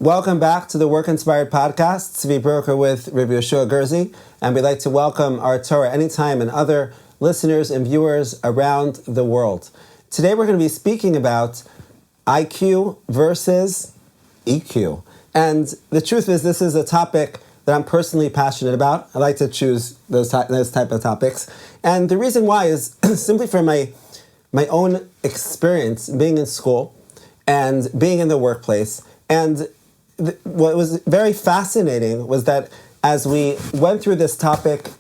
Welcome back to the 𝗀𝗚 Podcast, tzvi broker with Rav Gerzi, and we'd like to welcome our Torah Anytime and other listeners and viewers around the world. Today we're going to be speaking about IQ versus EQ. And the truth is, this is a topic that I'm personally passionate about. I like to choose those type of topics. And the reason why is simply from my own experience being in school and being in the workplace. And what was very fascinating was that as we went through this topic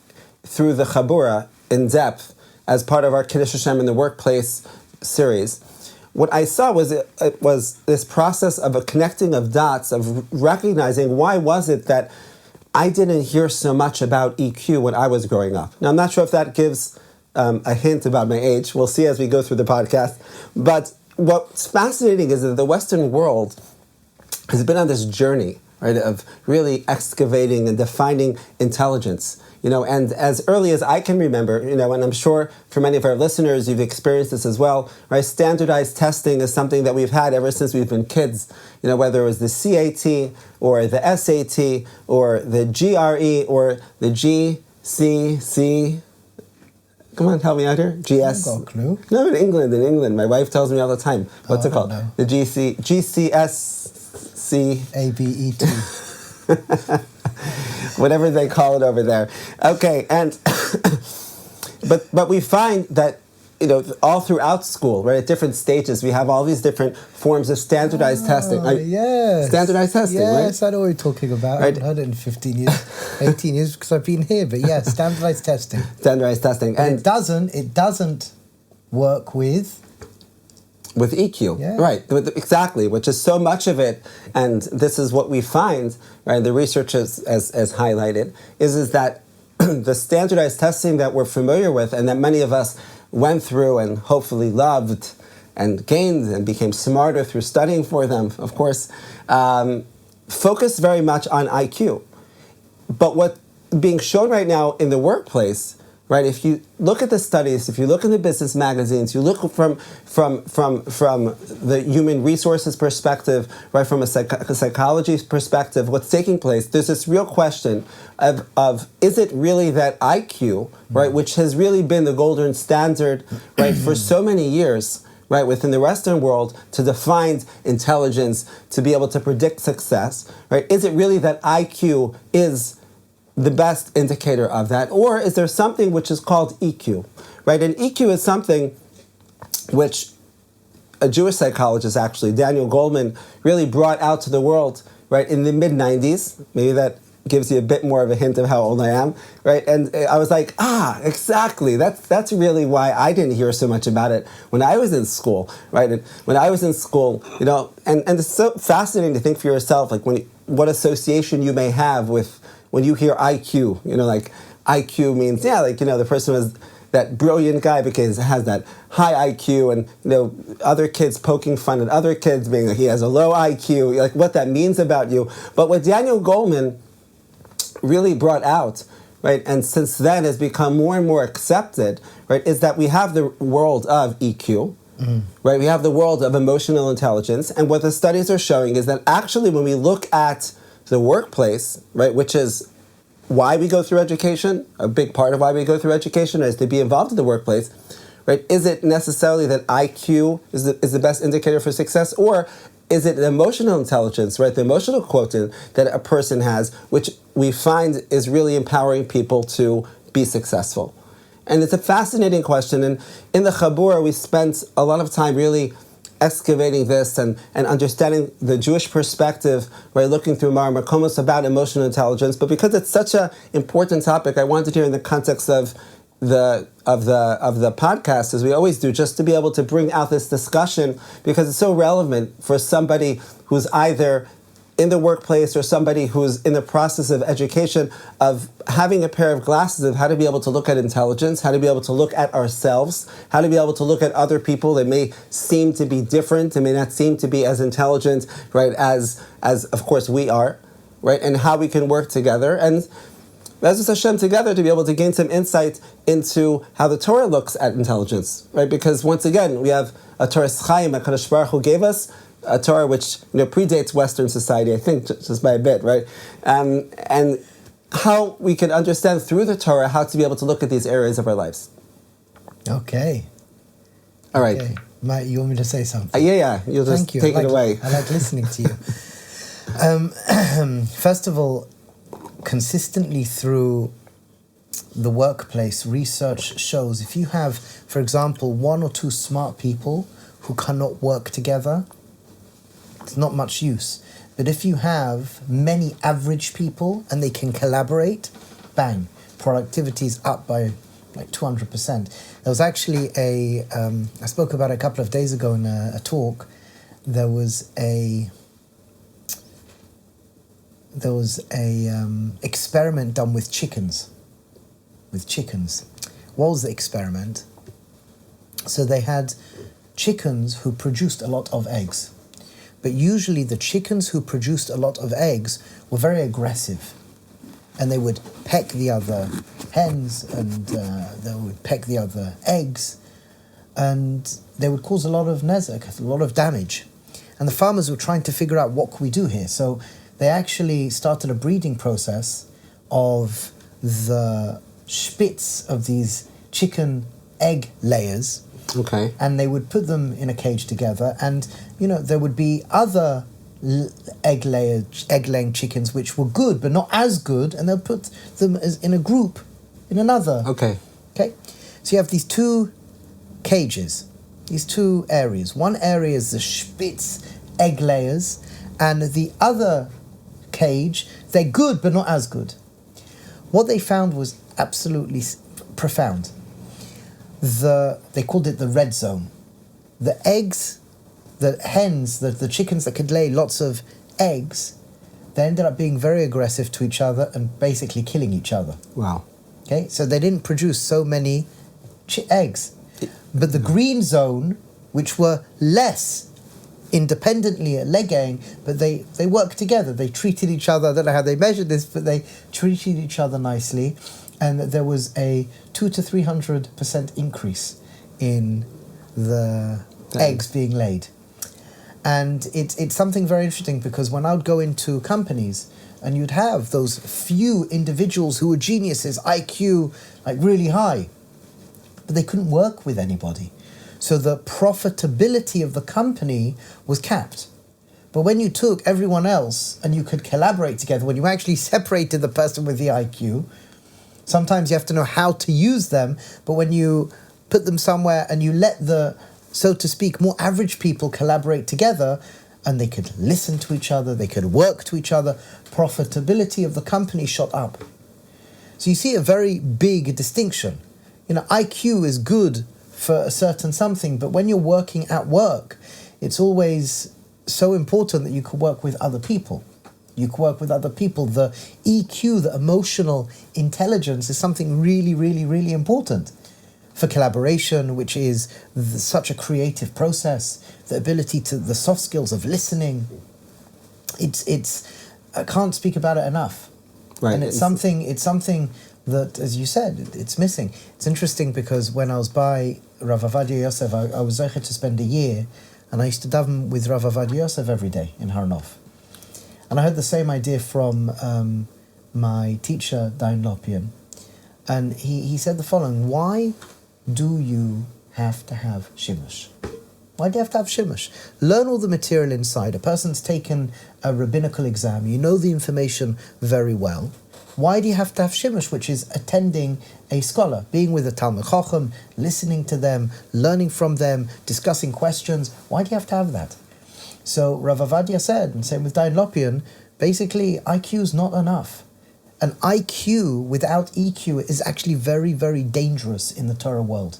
through the Chabura in depth as part of our 𝗀𝗧 𝗦 in the workplace series, what I saw was it was this process of a connecting of dots, of recognizing why was it that I didn't hear so much about EQ when I was growing up. Now, I'm not sure if that gives a hint about my age. We'll see as we go through the podcast. But what's fascinating is that the Western world has been on this journey, right, of really excavating and defining intelligence. And as early as I can remember, and I'm sure for many of our listeners, you've experienced this as well, right? Standardized testing is something that we've had ever since we've been kids. Whether it was the CAT or the SAT or the GRE or the GCC. Come on, help me out here. GS. I've got a clue. No, in England. My wife tells me all the time. What's it called? Know. The GCSC. ABET. Whatever they call it over there. Okay, and but we find that all throughout school, right, at different stages, we have all these different forms of standardized testing. Yes. Standardized testing, right? Yes, I know what you're talking about. Right. I haven't heard it in 15 years, 18 years, because I've been here. But yeah, standardized testing. Standardized testing. And it doesn't work with EQ, yeah. Right, exactly, which is so much of it, and this is what we find, right, the research has highlighted, is that the standardized testing that we're familiar with and that many of us went through and hopefully loved and gained and became smarter through studying for them, of course, focus very much on IQ. But what's being shown right now in the workplace, right? If you look at the studies, if you look in the business magazines, you look from the human resources perspective, right, from a psychology perspective, what's taking place, there's this real question of is it really that IQ, right, which has really been the golden standard, right, for so many years, right, within the Western world to define intelligence, to be able to predict success, right? Is it really that IQ is the best indicator of that, or is there something which is called EQ, right? And EQ is something which a Jewish psychologist, actually, Daniel Goleman, really brought out to the world, right, in the mid-90s. Maybe that gives you a bit more of a hint of how old I am, right? And I was like, exactly. That's really why I didn't hear so much about it when I was in school, right? And when I was in school, and it's so fascinating to think for yourself, like what association you may have with when you hear IQ, like IQ means, the person was that brilliant guy because it has that high IQ, and other kids poking fun at other kids being like he has a low IQ, like what that means about you. But what Daniel Goleman really brought out, right, and since then has become more and more accepted, right, is that we have the world of EQ, right? We have the world of emotional intelligence, and what the studies are showing is that actually when we look at the workplace, right, which is why we go through education, a big part of why we go through education is to be involved in the workplace, right? Is it necessarily that IQ is the best indicator for success, or is it the emotional intelligence, right, the emotional quotient that a person has, which we find is really empowering people to be successful? And it's a fascinating question, and in the Chabura we spent a lot of time really excavating this and understanding the Jewish perspective, right, looking through Mar Makomos about emotional intelligence. But because it's such an important topic, I wanted here in the context of the podcast, as we always do, just to be able to bring out this discussion because it's so relevant for somebody who's either in the workplace or somebody who's in the process of education, of having a pair of glasses of how to be able to look at intelligence, how to be able to look at ourselves, how to be able to look at other people that may seem to be different and may not seem to be as intelligent, right, as of course we are, right, and how we can work together. And 𝗀𝗧his Hashem together to be able to gain some insight into how the Torah looks at intelligence, right? Because once again, we have a Torah's Chaim, 𝗀𝗃𝗃 gave us, a Torah which predates Western society, I think, just by a bit, right? And how we can understand through the Torah how to be able to look at these areas of our lives. Okay. All right. Okay. Mike, you want me to say something? Yeah. You'll just Thank you. take it away. I like listening to you. First of all, consistently through the workplace, research shows if you have, for example, one or two smart people who cannot work together, it's not much use. But if you have many average people and they can collaborate, bang, productivity is up by like 200%. There was actually I spoke about it a couple of days ago in a talk. There was a experiment done with chickens. What was the experiment? So they had chickens who produced a lot of eggs. But usually the chickens who produced a lot of eggs were very aggressive. And they would peck the other hens and they would peck the other eggs. And they would cause a lot of nezek, a lot of damage. And the farmers were trying to figure out what can we do here. So they actually started a breeding process of the spitz of these chicken egg layers. Okay. And they would put them in a cage together, and there would be other egg-laying chickens which were good but not as good, and they'll put them in a group in another. Okay. So you have these two cages, these two areas. One area is the spitz egg layers, and the other cage, they're good but not as good. What they found was absolutely profound. They called it the red zone. The eggs, the hens, the chickens that could lay lots of eggs, they ended up being very aggressive to each other and basically killing each other. Wow. Okay, so they didn't produce so many eggs. But the green zone, which were less independently at leg-laying, but they worked together. They treated each other. I don't know how they measured this, but they treated each other nicely. And there was a 200 to 300% increase in the eggs being laid. And it's something very interesting, because when I would go into companies and you'd have those few individuals who were geniuses, IQ like really high, but they couldn't work with anybody. So the profitability of the company was capped. But when you took everyone else and you could collaborate together, when you actually separated the person with the IQ, sometimes you have to know how to use them, but when you put them somewhere and you let the, so to speak, more average people collaborate together, and they could listen to each other, they could work to each other, profitability of the company shot up. So you see a very big distinction. IQ is good for a certain something, but when you're working at work, it's always so important that you can work with other people. The EQ, the emotional intelligence, is something really, really, really important for collaboration, which is such a creative process. The ability to, the soft skills of listening. It's I can't speak about it enough. Right. And it's something that, as you said, it's missing. It's interesting because when I was by Rav Yosef, I was 𝗀𝗃 to spend a year, and I used to daven with Rav Yosef every day in Har Nof. And I heard the same idea from my teacher, 𝗀𝗃𝗦𝗦𝗏. And he said the following: why do you have to have shimush? Why do you have to have shimush? Learn all the material inside. A person's taken a rabbinical exam. You know the information very well. Why do you have to have shimush, which is attending a scholar, being with a Talmid Chacham, listening to them, learning from them, discussing questions? Why do you have to have that? So Rav Avadia said, and same with 𝗀𝗃𝗦𝗏, basically IQ is not enough. An IQ without EQ is actually very, very dangerous in the Torah world.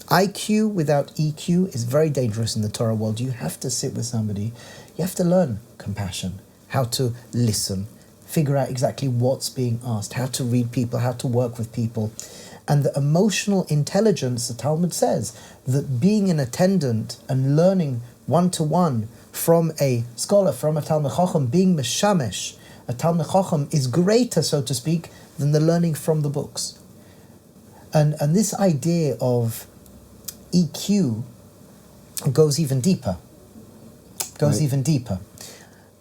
IQ without EQ is very dangerous in the Torah world. You have to sit with somebody. You have to learn compassion, how to listen, figure out exactly what's being asked, how to read people, how to work with people. And the emotional intelligence, the Talmud says, that being an attendant and learning one-to-one from a scholar, from a Talmid Chacham, being meshamesh, a Talmid Chacham is greater, so to speak, than the learning from the books. And this idea of EQ goes even deeper. Goes even deeper.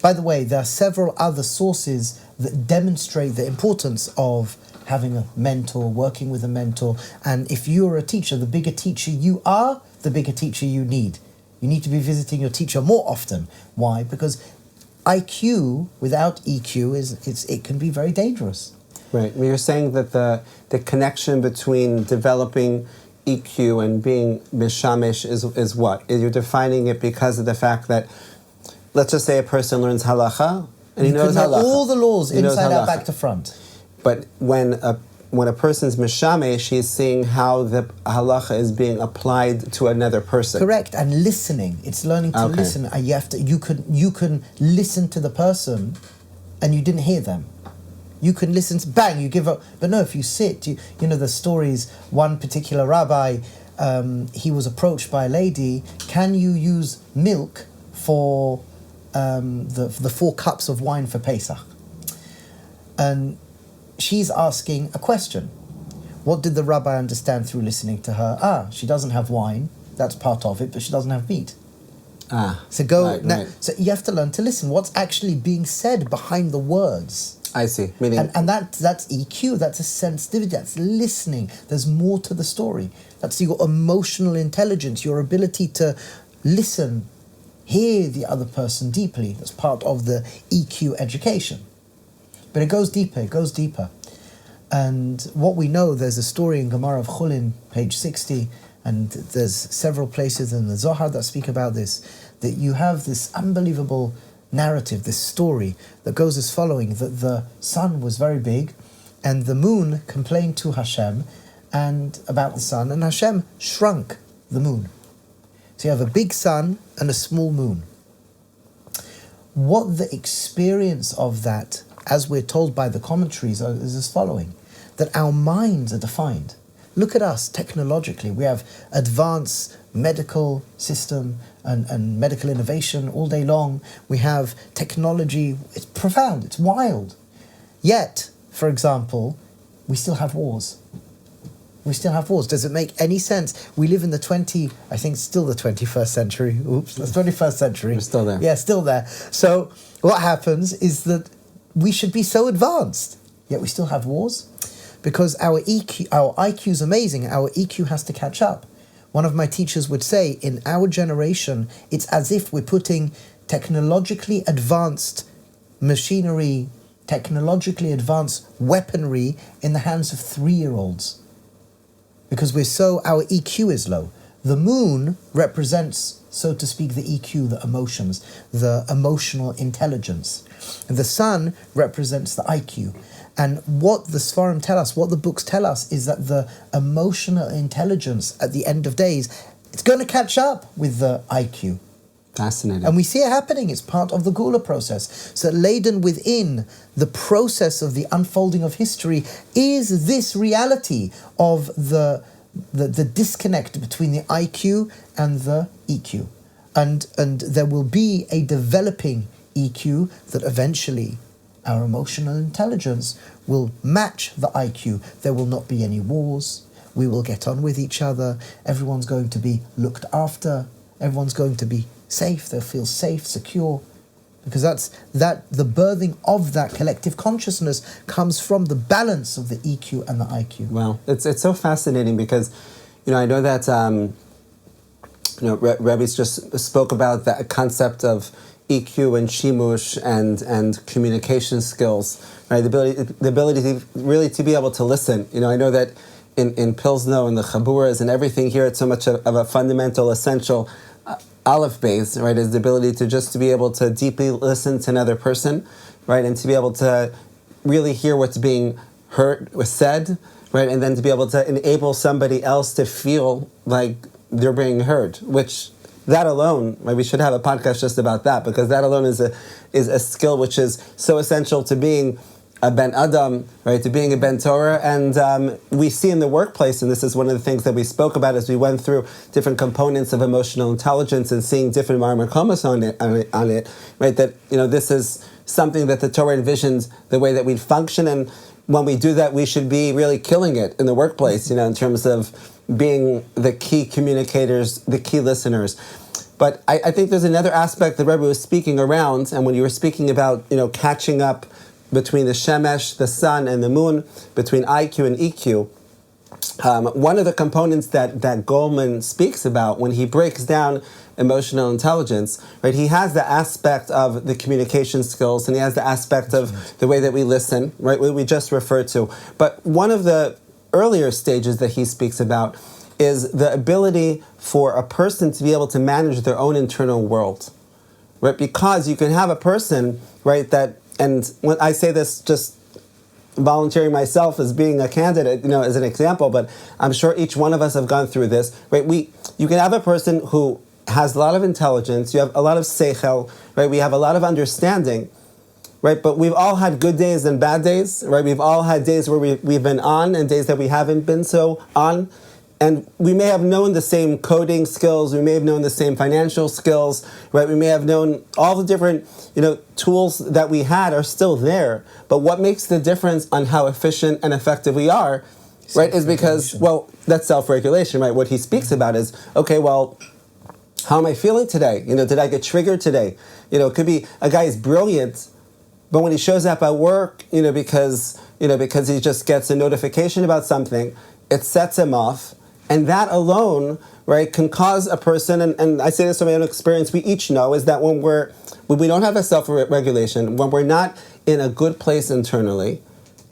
By the way, there are several other sources that demonstrate the importance of having a mentor, working with a mentor. And if you're a teacher, the bigger teacher you are, the bigger teacher you need. You need to be visiting your teacher more often. Why? Because IQ without EQ, it can be very dangerous. Right. Well, you're saying that the connection between developing EQ and being mishamesh is what? You're defining it because of the fact that, let's just say a person learns halacha, and he knows halacha. All the laws inside out, back to front. But when a person's mishamesh, he's seeing how the halacha is being applied to another person. Correct, and listening. It's learning to listen. You can listen to the person, and you didn't hear them. You can listen to, bang, you give up. But no, if you sit, you know the stories. One particular rabbi, he was approached by a lady. Can you use milk for the 4 cups of wine for Pesach? And she's asking a question. What did the rabbi understand through listening to her? She doesn't have wine. That's part of it, but she doesn't have meat. So right. So you have to learn to listen. What's actually being said behind the words? I see. Meaning, and that's EQ. That's a sensitivity. That's listening. There's more to the story. That's your emotional intelligence, your ability to listen, hear the other person deeply. That's part of the EQ education. But it goes deeper. It goes deeper. And what we know, there's a story in Gemara of Chulin, page 60, and there's several places in the Zohar that speak about this, that you have this unbelievable narrative, this story that goes as following, that the sun was very big and the moon complained to Hashem and about the sun, and Hashem shrunk the moon. So you have a big sun and a small moon. What the experience of that, as we're told by the commentaries, is as following, that our minds are defined. Look at us technologically. We have advanced medical system and medical innovation all day long. We have technology. It's profound. It's wild. Yet, for example, we still have wars. We still have wars. Does it make any sense? We live in the 21st century. Oops, the 21st century. We're still there. Yeah, still there. So what happens is that we should be so advanced, yet we still have wars. Because our IQ is amazing, our EQ has to catch up. One of my teachers would say, in our generation, it's as if we're putting technologically advanced machinery, technologically advanced weaponry in the hands of 3-year-olds. Because our EQ is low. The moon represents, so to speak, the EQ, the emotions, the emotional intelligence. And the sun represents the IQ. And what the Sfarim tell us, what the books tell us, is that the emotional intelligence at the end of days, it's going to catch up with the IQ. Fascinating. And we see it happening. It's part of the 𝗀𝗚 process. So laden within the process of the unfolding of history is this reality of the disconnect between the IQ and the EQ. And there will be a developing EQ that eventually our emotional intelligence will match the IQ. There will not be any wars. We will get on with each other. Everyone's going to be looked after. Everyone's going to be safe. They'll feel safe, secure. Because the birthing of that collective consciousness comes from the balance of the EQ and the IQ. Well, it's so fascinating because, I know that, Rebbe's just spoke about that concept of EQ and shimush and communication skills, right? The ability to really to be able to listen. I know that in Pilzno and the chaburas and everything here, it's so much of a fundamental, essential aleph base, right? Is the ability to be able to deeply listen to another person, right? And to be able to really hear what's being heard or said, right? And then to be able to enable somebody else to feel like they're being heard, which that alone, right, we should have a podcast just about that, because that alone is a skill which is so essential to being a ben Adam, right, to being a ben Torah. And we see in the workplace, and this is one of the things that we spoke about as we went through different components of emotional intelligence and seeing different marmakomas on it, right, that, this is something that the Torah envisions the way that we function. And when we do that, we should be really killing it in the workplace, in terms of being the key communicators, the key listeners. But I think there's another aspect the Rebbe was speaking around, and when you were speaking about, catching up between the shemesh, the sun, and the moon, between IQ and EQ, one of the components that Goldman speaks about when he breaks down emotional intelligence, right? He has the aspect of the communication skills, and he has the aspect of the way that we listen, right? What we just referred to. But one of the earlier stages that he speaks about is the ability for a person to be able to manage their own internal world, right? Because you can have a person, right, and when I say this just volunteering myself as being a candidate, as an example, but I'm sure each one of us have gone through this, right? You can have a person who has a lot of intelligence, you have a lot of seichel, right? We have a lot of understanding, right? But we've all had good days and bad days, right? We've all had days where we've been on and days that we haven't been so on. And we may have known the same coding skills, we may have known the same financial skills, right? We may have known all the different, tools that we had are still there. But what makes the difference on how efficient and effective we are, right, is because, that's self-regulation, right? What he speaks about is, okay, well, how am I feeling today? Did I get triggered today? It could be a guy is brilliant, but when he shows up at work, because he just gets a notification about something, it sets him off. And that alone, right, can cause a person, and I say this from my own experience, we each know, is that when we don't have a self-regulation, when we're not in a good place internally,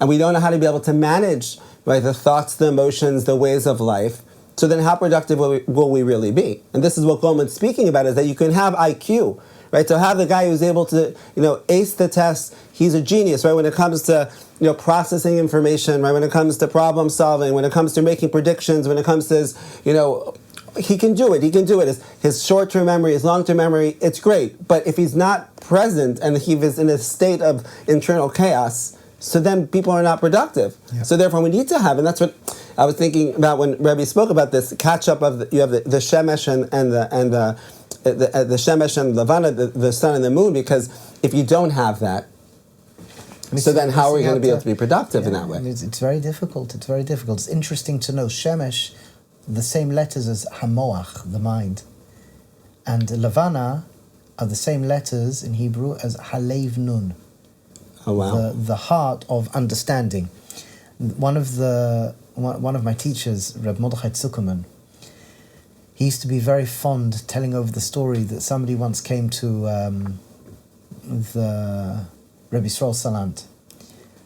and we don't know how to be able to manage, right, the thoughts, the emotions, the ways of life, so then how productive will we really be? And this is what Goldman's speaking about, is that you can have IQ, right? So have the guy who's able to, ace the test, he's a genius, right? When it comes to, processing information, right? When it comes to problem solving, when it comes to making predictions, when it comes to his, he can do it. His short-term memory, his long-term memory, it's great. But if he's not present and he is in a state of internal chaos, so then people are not productive. Yeah. So therefore we need to have, and that's what I was thinking about when Rebbe spoke about this, catch up of, you have the shemesh and the shemesh and levana, the sun and the moon, because if you don't have that, so then how are we going to be able to be productive in that way? It's very difficult. It's interesting to know shemesh, the same letters as hamoach, the mind, and levana are the same letters in Hebrew as halev nun. Oh wow! The heart of understanding. One of my teachers, Rav 𝗏𝗏𝗧 𝗦, he used to be very fond telling over the story that somebody once came to the Rebbe Yisrael Salant,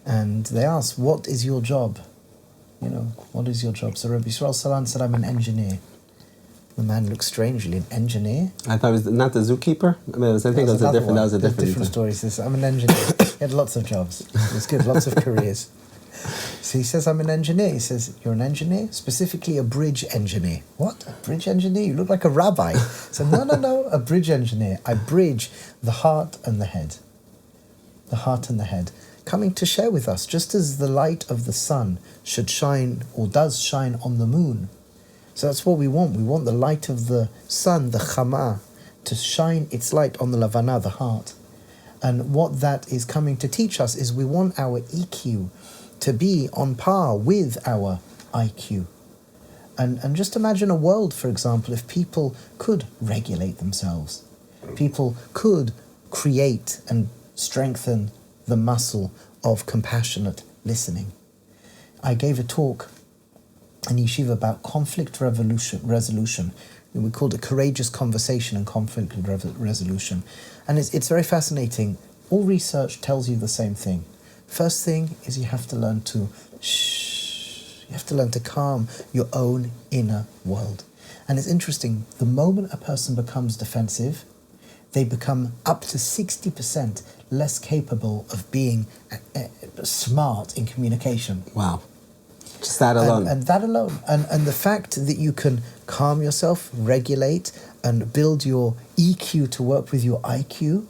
and they asked, "What is your job? What is your job?" So Rebbe Yisrael Salant said, "I'm an engineer." The man looked strangely, an engineer? I thought it was not the zookeeper. I think that was a different story. He says, "I'm an engineer." He had lots of jobs. It was good, lots of careers. So he says, "I'm an engineer." He says, "You're an engineer? Specifically a bridge engineer." "What? A bridge engineer? You look like a rabbi." He said, No, a bridge engineer. I bridge the heart and the head. The heart and the head. Coming to share with us, just as the light of the sun should shine, or does shine, on the moon. So that's what we want. We want the light of the sun, the chama, to shine its light on the lavana, the heart. And what that is coming to teach us is we want our EQ to be on par with our IQ. And just imagine a world, for example, if people could regulate themselves. People could create and strengthen the muscle of compassionate listening. I gave a talk in yeshiva about conflict resolution. We called it courageous conversation and conflict resolution. And it's very fascinating. All research tells you the same thing. First thing is you have to learn to You have to learn to calm your own inner world. And it's interesting, the moment a person becomes defensive, they become up to 60% less capable of being smart in communication. Wow. Just that alone. And that alone. And the fact that you can calm yourself, regulate, and build your EQ to work with your IQ,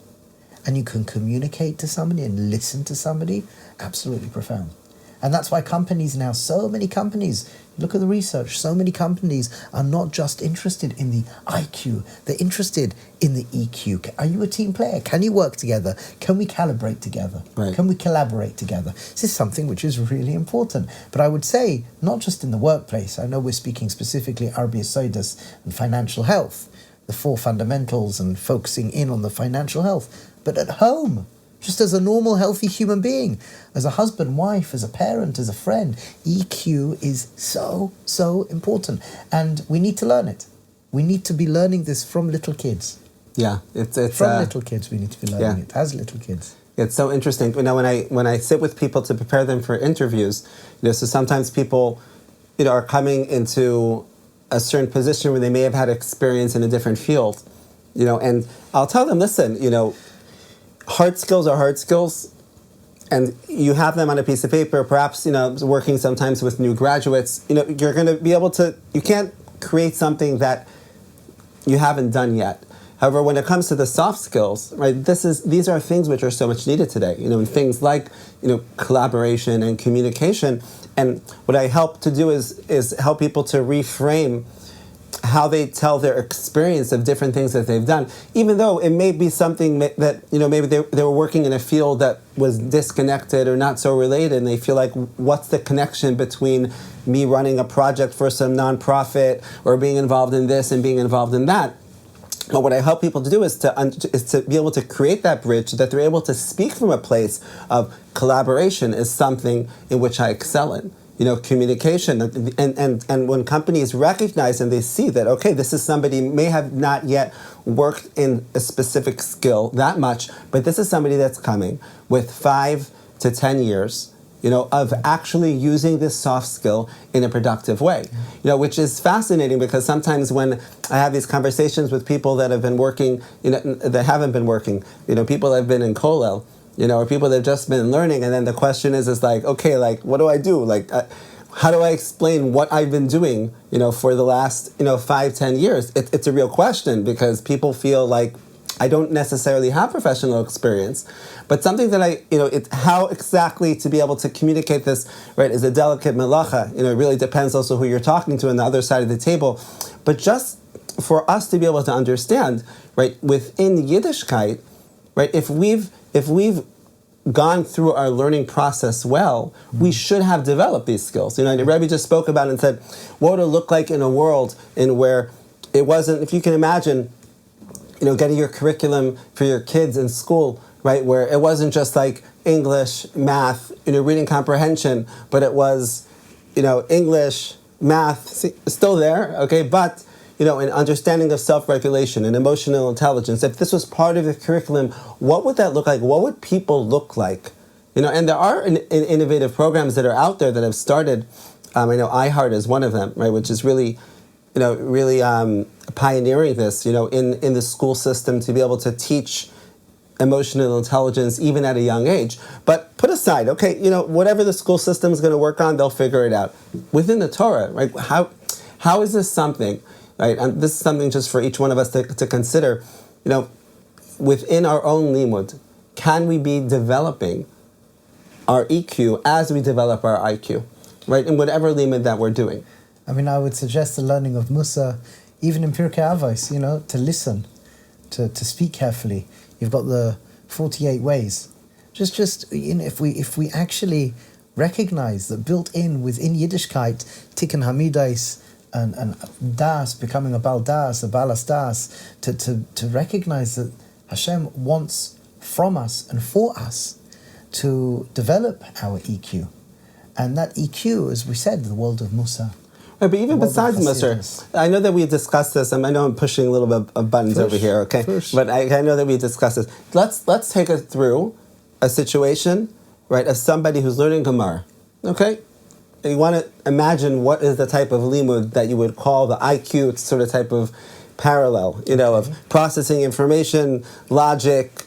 and you can communicate to somebody and listen to somebody, absolutely profound. And that's why companies now, so many companies, look at the research, so many companies are not just interested in the IQ, they're interested in the EQ. Are you a team player? Can you work together? Can we calibrate together? Right. Can we collaborate together? This is something which is really important. But I would say, not just in the workplace, I know we're speaking specifically 𝗟𝗘𝗧'𝗦 and financial health. the four fundamentals and focusing in on the financial health, but at home, just as a normal, healthy human being, as a husband, wife, as a parent, as a friend. EQ is so, so important. And we need to learn it. We need to be learning this from little kids. Yeah, it's from little kids we need to be learning it, as little kids. It's so interesting. You know, when I sit with people to prepare them for interviews, so sometimes people, are coming into a certain position where they may have had experience in a different field, and I'll tell them, listen, hard skills are hard skills, and you have them on a piece of paper, perhaps, working sometimes with new graduates, you're going to be able to, you can't create something that you haven't done yet. However, when it comes to the soft skills, right, these are things which are so much needed today, in things like, collaboration and communication. And what I help to do is help people to reframe how they tell their experience of different things that they've done, even though it may be something that, maybe they were working in a field that was disconnected or not so related, and they feel like, what's the connection between me running a project for some nonprofit or being involved in this and being involved in that? But what I help people to do is to be able to create that bridge so that they're able to speak from a place of collaboration is something in which I excel in. Communication, and when companies recognize and they see that, okay, this is somebody may have not yet worked in a specific skill that much, but this is somebody that's coming with 5 to 10 years, of actually using this soft skill in a productive way, which is fascinating, because sometimes when I have these conversations with people that have been working, that haven't been working, people that have been in kollel, or people that have just been learning, and then the question is like, okay, like, what do I do? Like, how do I explain what I've been doing, for the last, 5-10 years? It's a real question, because people feel like I don't necessarily have professional experience, but something that it's how exactly to be able to communicate this, right, is a delicate melacha. It really depends also who you're talking to on the other side of the table. But just for us to be able to understand, right, within Yiddishkeit, right, if we've gone through our learning process well, we should have developed these skills. The Rebbe just spoke about it and said, what would it look like in a world in where it wasn't, if you can imagine, getting your curriculum for your kids in school, right, where it wasn't just like English, math, reading comprehension, but it was, English, math, still there, okay, but, an understanding of self-regulation and emotional intelligence. If this was part of the curriculum, what would that look like? What would people look like? And there are innovative programs that are out there that have started. I know 𝗍𝗏 is one of them, right, which is really pioneering this, in the school system, to be able to teach emotional intelligence even at a young age. But put aside, okay, whatever the school system is going to work on, they'll figure it out. Within the Torah, right, how is this something, right, and this is something just for each one of us to consider, within our own limud, can we be developing our EQ as we develop our IQ, right, in whatever limud that we're doing? I mean, I would suggest the learning of Musa, even in 𝗀𝗀𝗵𝗺 𝗧his, to listen, to speak carefully. You've got the 48 ways. Just if we actually recognize that built in within Yiddishkeit, tikkun hamidais and das, becoming a bal das, a balas das, to recognize that Hashem wants from us and for us to develop our EQ. And that EQ, as we said, the world of Musa. Right, but even besides Musar, I know that we discussed this. I know I'm pushing a little bit of buttons over here, okay? But I know that we discussed this. Let's take us through a situation, right, of somebody who's learning Gemara, okay? You want to imagine what is the type of limud that you would call the IQ sort of type of parallel, of processing information, logic,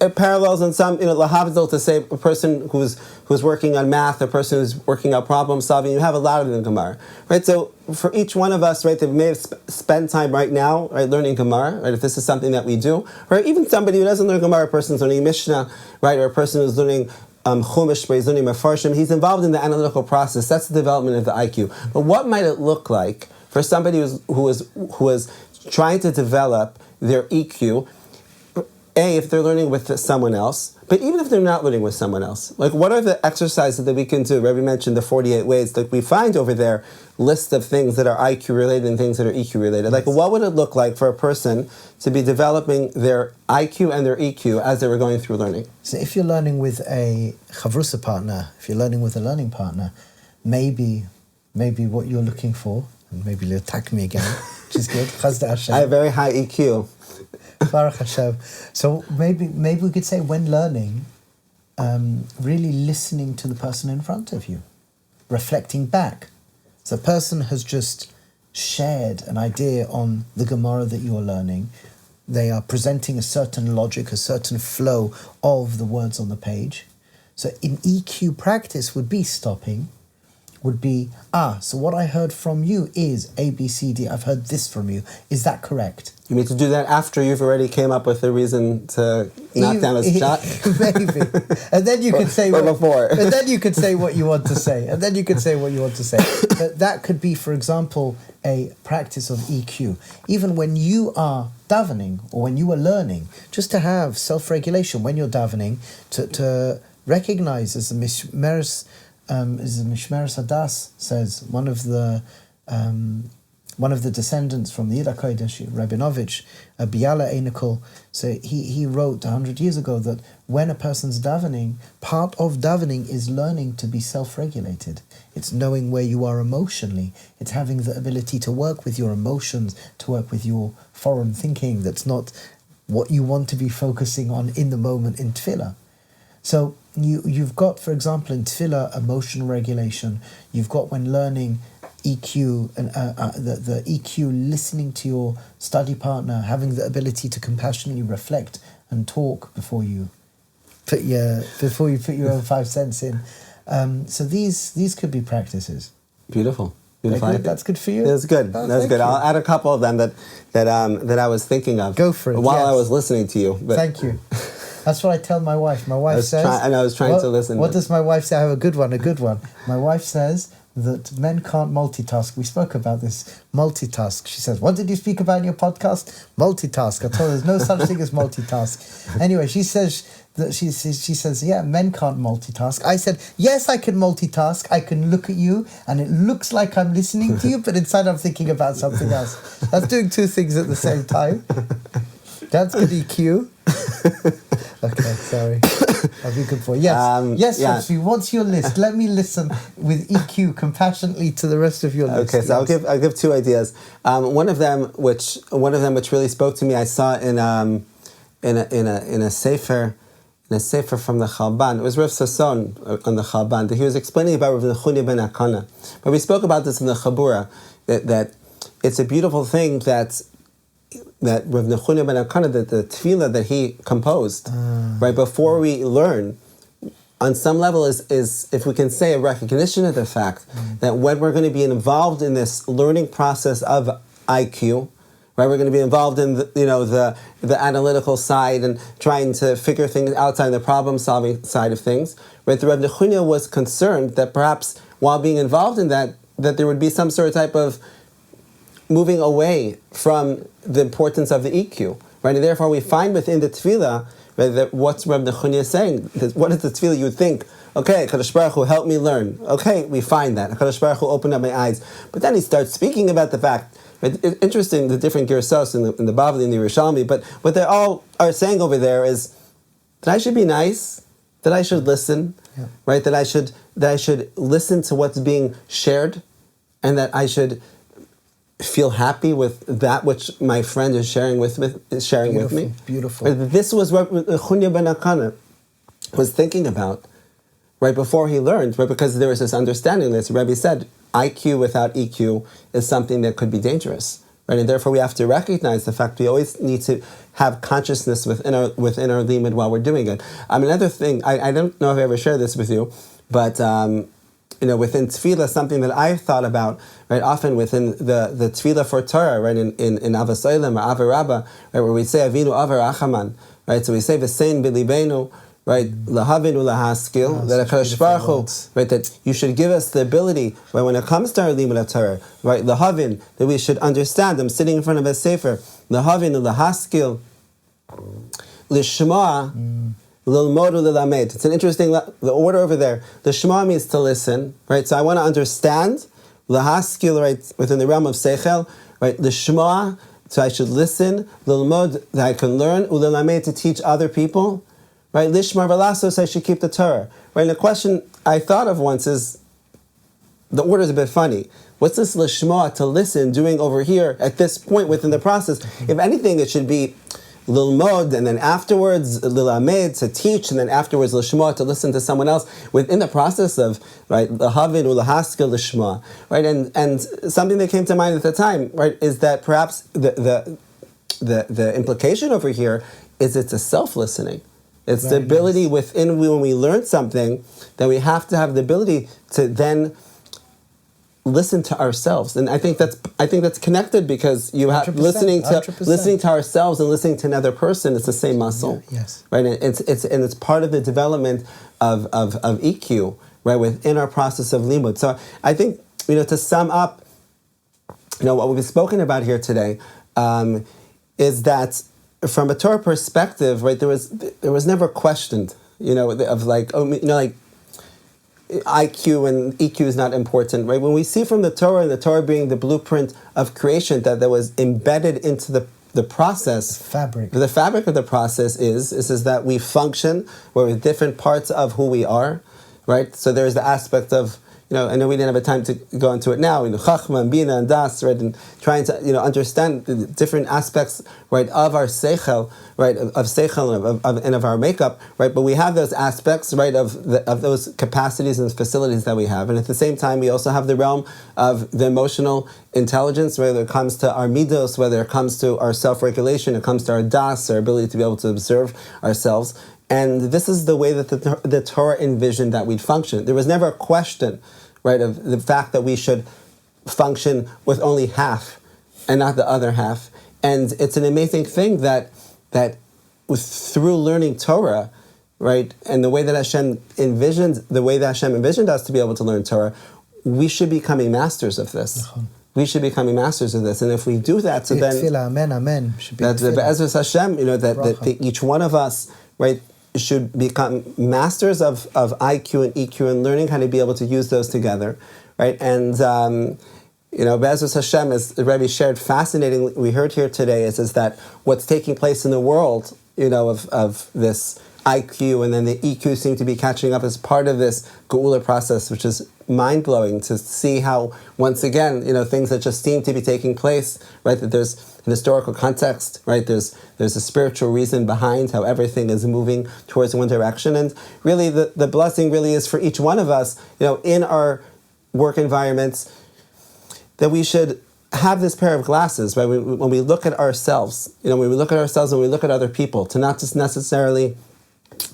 it parallels in some, lahavdil, to say a person who's working on math, a person who's working on problem solving. You have a lot of them in Gemara, right? So for each one of us, right, that may have spent time right now, right, learning Gemara, right, if this is something that we do, right, even somebody who doesn't learn Gemara, a person who's learning Mishnah, right, or a person who's learning Chumash, but he's learning Mefarshim, he's involved in the analytical process. That's the development of the IQ. But what might it look like for somebody who was trying to develop their EQ? if they're learning with someone else, but even if they're not learning with someone else, like what are the exercises that we can do? Rabbi mentioned the 48 ways that we find over there, list of things that are IQ related and things that are EQ related. Like what would it look like for a person to be developing their IQ and their EQ as they were going through learning? So if you're learning with a chavrusa partner, if you're learning with a learning partner, maybe what you're looking for, and maybe you'll attack me again, which is good. I have very high EQ. Baruch Hashem. So maybe we could say when learning, really listening to the person in front of you, reflecting back. So a person has just shared an idea on the Gemara that you're learning. They are presenting a certain logic, a certain flow of the words on the page. So in EQ practice would be stopping, would be, so what I heard from you is A, B, C, D. I've heard this from you. Is that correct? You need to do that after you've already came up with a reason to knock down a shot? Maybe. And then you could say before. And then you could say what you want to say. And then you could say what you want to say. But that could be, for example, a practice of EQ. Even when you are davening or when you are learning, just to have self-regulation when you're davening, to recognize as the Mishmeres Hadas says, one of the descendants from the 𝗀𝗚𝗧𝗦, Rabinovich, 𝗀𝗀𝗚𝗏, so he wrote 100 years ago that when a person's davening, part of davening is learning to be self-regulated. It's knowing where you are emotionally. It's having the ability to work with your emotions, to work with your foreign thinking that's not what you want to be focusing on in the moment in tefillah. So you've got, for example, in tefillah, emotional regulation. You've got when learning EQ, and the EQ, listening to your study partner, having the ability to compassionately reflect and talk before you put your own 5 cents in. So these could be practices. Beautiful. That's good for you. That's good. That's good. I'll add a couple of them that I was thinking of. Go for it. While I was listening to you. But thank you. That's what I tell my wife. My wife says... I was trying to listen. What does my wife say? I have a good one. My wife says that men can't multitask. We spoke about this. Multitask. She says, what did you speak about in your podcast? Multitask. I told her there's no such thing as multitask. Anyway, she says, yeah, men can't multitask. I said, yes, I can multitask. I can look at you and it looks like I'm listening to you, but inside I'm thinking about something else. That's doing two things at the same time. That's good EQ. Okay, sorry. I'll be good for yes. Tzvi, what's your list? Let me listen with EQ compassionately to the rest of your list. Okay, so yes. I'll give two ideas. One of them which really spoke to me, I saw in a sefer from the 𝗀𝗏𝗏. It was Rav Sasson on the 𝗀𝗏𝗏. He was explaining about Rav Nechuniah ben Akana. But we spoke about this in the Chabura, that it's a beautiful thing that Rav Nechuniah ben Akana, that the tefillah that he composed, right before we learn, on some level is, if we can say, a recognition of the fact that when we're going to be involved in this learning process of IQ, right, we're going to be involved in the analytical side and trying to figure things outside the problem-solving side of things. Right, the Rav Nechuniah was concerned that perhaps while being involved in that there would be some sort of type of moving away from the importance of the EQ, right? And therefore we find within the tefillah, right, that what's Rav Nechuniah saying? What is the tefillah? You would think, okay, 𝗀𝗚𝗏 Baruch Hu, help me learn. Okay, we find that. 𝗀𝗚𝗏 Baruch Hu, open up my eyes. But then he starts speaking about the fact, right, it's interesting, the different 𝗀𝗚𝗧 in the Bavli and the Yerushalmi, but what they all are saying over there is that I should be nice, that I should listen, right? That I should listen to what's being shared, and that I should feel happy with that which my friend is sharing with me. Beautiful. This was what Nechuniah ben Akana was thinking about right before he learned, right? Because there was this understanding that Rebbe said, IQ without EQ is something that could be dangerous, right? And therefore we have to recognize the fact we always need to have consciousness within our limud while we're doing it. Another thing, I don't know if I ever shared this with you, but within tefillah, something that I've thought about, right, often within the tefillah for Torah, right, in 𝗀𝗚𝗏 or 𝗀𝗏 Rabbah, right, where we say Avinu Avar Achaman, right, so we say V'sein b'libeinu, right, lahavin 𝗀𝗏𝗏, that 𝗀𝗏 Baruch Hu, right, that you should give us the ability, right, when it comes to our limud of Torah, right, lahavin, that we should understand. I'm sitting in front of a sefer, lahavin 𝗀𝗏𝗏, lishma, lilmod u'lilamed. It's an interesting, the order over there. The shema means to listen, right? So I want to understand, lahaskil, right, within the realm of seichel, right? Lishma, so I should listen, lilmod, that I can learn, u'lilamed, to teach other people, right? Lishmar v'lasos, I should keep the Torah, right? And the question I thought of once is, the order is a bit funny. What's this lishma, to listen, doing over here at this point within the process? If anything, it should be lilmod, and then afterwards lilamed, to teach, and then afterwards lishma, to listen to someone else within the process of, right, lahavin ulahaskil lishma, right? And something that came to mind at the time, right, is that perhaps the implication over here is it's a self-listening. It's very the ability nice. Within, when we learn something, that we have to have the ability to then listen to ourselves, and I think that's connected, because you have listening to ourselves and listening to another person. It's the same muscle, yes, right? And it's part of the development of EQ, right, within our process of limud. So I think, to sum up, what we've spoken about here today is that from a Torah perspective, right, there was never questioned, of like, like, IQ and EQ is not important, right? When we see from the Torah, and the Torah being the blueprint of creation that was embedded into the process, the fabric of the process is that we function with different parts of who we are, right? So there's the aspect of, I know we didn't have a time to go into it now, chachma and bina and das, right, and trying to, understand the different aspects, right, of our seichel, right, of seichel and of our makeup, right, but we have those aspects, right, of those capacities and facilities that we have, and at the same time, we also have the realm of the emotional intelligence, whether it comes to our midos, whether it comes to our self-regulation, it comes to our das, our ability to be able to observe ourselves. And this is the way that the Torah envisioned that we'd function. There was never a question, right, of the fact that we should function with only half and not the other half. And it's an amazing thing that through learning Torah, right, and the way that Hashem envisioned us to be able to learn Torah, we should be becoming masters of this. We should be becoming masters of this, and if we do that, so then amen. Should be that 𝗀𝗧his Hashem, that each one of us, right, should become masters of IQ and EQ, and learning how to be able to use those together, right? And 𝗀𝗧his Hashem, as the Rebbe shared, fascinating. We heard here today is that what's taking place in the world, of this IQ and then the EQ seem to be catching up as part of this geula process, which is mind-blowing to see how, once again, things that just seem to be taking place, right, that there's an historical context, right, there's a spiritual reason behind how everything is moving towards one direction, and really the blessing really is for each one of us, in our work environments, that we should have this pair of glasses, right, when we look at ourselves, when we look at ourselves and we look at other people, to not just necessarily,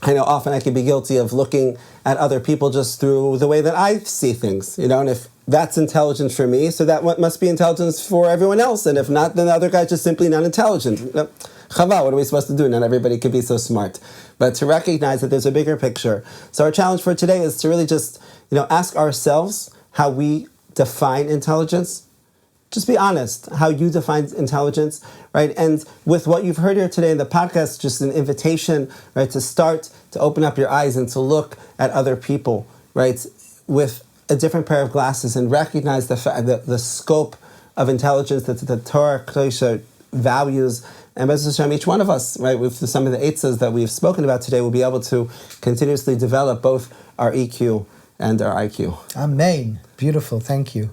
I know often I can be guilty of looking at other people just through the way that I see things, and if that's intelligence for me, so that must be intelligence for everyone else, and if not, then the other guy's just simply not intelligent. 𝗀𝗏, what are we supposed to do? Not everybody can be so smart. But to recognize that there's a bigger picture. So our challenge for today is to really just, ask ourselves how we define intelligence. Just be honest how you define intelligence, right? And with what you've heard here today in the podcast, just an invitation, right, to start to open up your eyes and to look at other people, right, with a different pair of glasses, and recognize the scope of intelligence that the Torah 𝗀𝗽𝗧 values. And each one of us, right, with some of the 𝗧hs that we've spoken about today, will be able to continuously develop both our EQ and our IQ. Amen. Beautiful. Thank you.